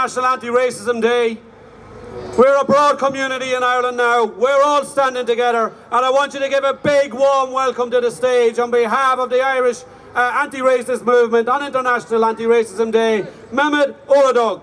International Anti-Racism Day. We're a broad community in Ireland now. We're all standing together, and I want you to give a big warm welcome to the stage on behalf of the Irish anti-racist movement on International Anti-Racism Day, Mehmed Oladog.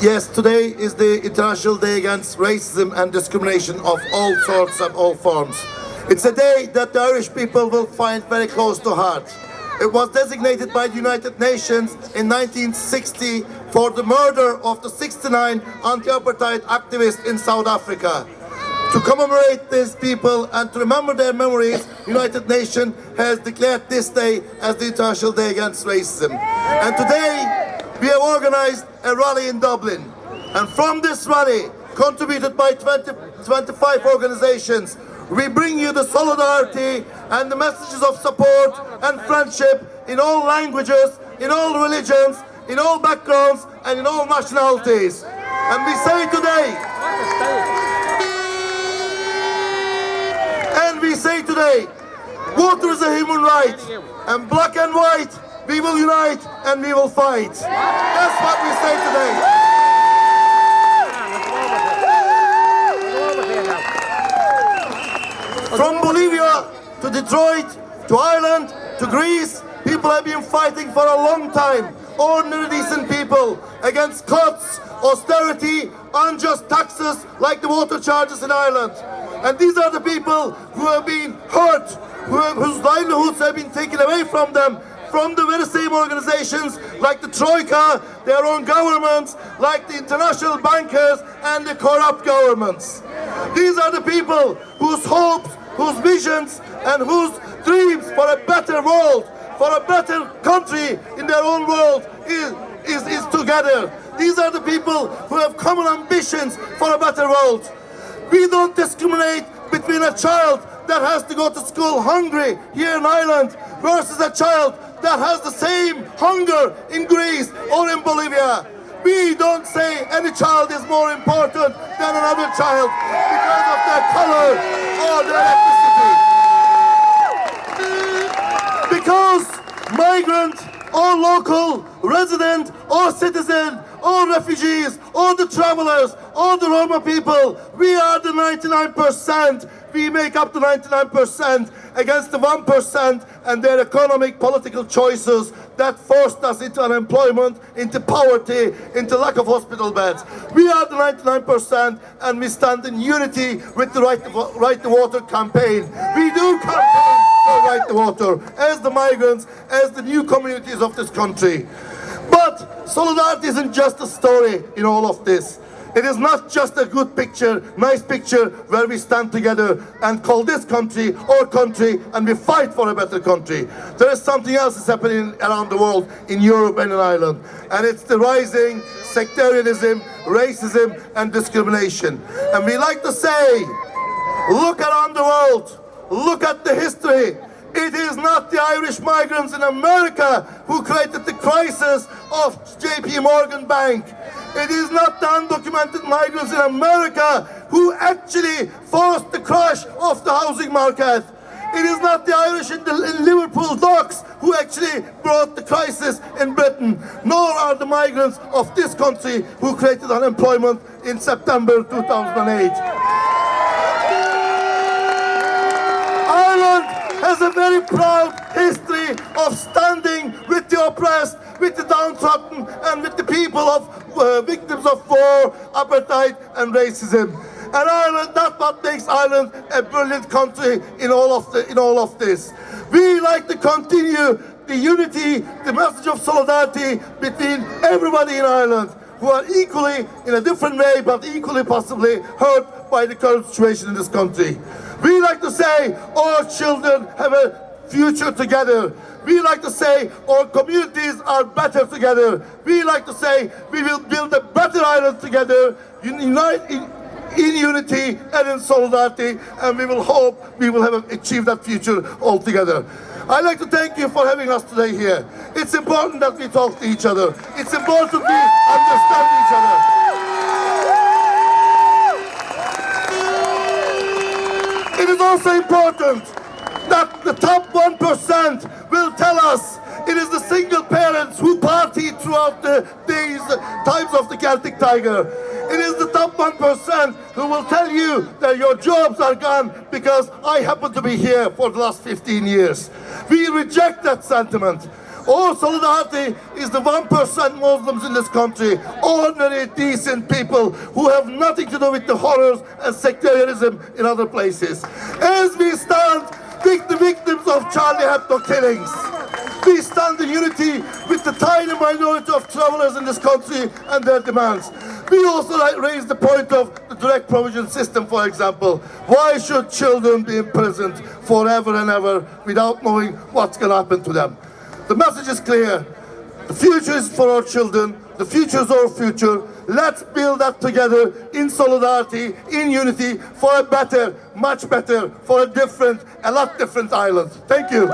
Yes, today is the International Day Against Racism and Discrimination of all sorts and all forms. It's a day that the Irish people will find very close to heart. It was designated by the United Nations in 1960 for the murder of the 69 anti-apartheid activists in South Africa. To commemorate these people and to remember their memories, United Nations has declared this day as the International Day Against Racism. And today, we have organized a rally in Dublin. And from this rally, contributed by 25 organizations, we bring you the solidarity and the messages of support and friendship in all languages, in all religions, in all backgrounds, and in all nationalities. And we say today, water is a human right, and black and white, we will unite and we will fight. That's what we say today. From Bolivia to Detroit, to Ireland, to Greece, people have been fighting for a long time. Ordinary decent people against cuts, austerity, unjust taxes like the water charges in Ireland. And these are the people who have been hurt, whose livelihoods have been taken away from them, from the very same organizations like the Troika, their own governments, like the international bankers and the corrupt governments. These are the people whose hopes, whose visions and whose dreams for a better world, for a better country in their own world is together. These are the people who have common ambitions for a better world. We don't discriminate between a child that has to go to school hungry here in Ireland versus a child that has the same hunger in Greece or in Bolivia. We don't say any child is more important than another child because of their color or their ethnicity. Because migrant or local resident or citizen or refugees or the travelers or the Roma people, we are the 99%. We make up the 99% against the 1% and their economic political choices that forced us into unemployment, into poverty, into lack of hospital beds. We are the 99% and we stand in unity with the Right to Water campaign. We do campaign for Right to Water as the migrants, as the new communities of this country. But solidarity isn't just a story in all of this. It is not just a good picture, nice picture where we stand together and call this country our country and we fight for a better country. There is something else that's happening around the world, in Europe and in Ireland, and it's the rising sectarianism, racism and discrimination. And we like to say, look around the world, look at the history. It is not the Irish migrants in America who created the crisis of JP Morgan Bank. It is not the undocumented migrants in America who actually forced the crash of the housing market. It is not the Irish in Liverpool docks who actually brought the crisis in Britain, nor are the migrants of this country who created unemployment in September 2008. Ireland has a very proud history of standing with the oppressed, with the downtrodden, and with the people of victims of war, apartheid, and racism. And Ireland, that's what makes Ireland a brilliant country in all of this. We like to continue the unity, the message of solidarity between everybody in Ireland who are equally, in a different way, but equally possibly hurt by the current situation in this country. We like to say our children have a future together. We like to say our communities are better together. We like to say we will build a better Ireland together, unite in unity and in solidarity, and we will hope we will have achieved that future all together. I'd like to thank you for having us today here. It's important that we talk to each other. It's important we understand each other. It is also important that the top 1% will tell us it is the single parents who party throughout the days, times of the Celtic Tiger. It is the top 1% who will tell you that your jobs are gone because I happen to be here for the last 15 years. We reject that sentiment. Our solidarity is the 1% Muslims in this country, ordinary, decent people who have nothing to do with the horrors and sectarianism in other places. As we stand with the victims of Charlie Hebdo killings, we stand in unity with the tiny minority of travelers in this country and their demands. We also raise the point of the direct provision system, for example. Why should children be imprisoned forever and ever without knowing what's going to happen to them? The message is clear. The future is for our children. The future is our future. Let's build that together in solidarity, in unity, for a better, much better, for a different, a lot different Ireland. Thank you.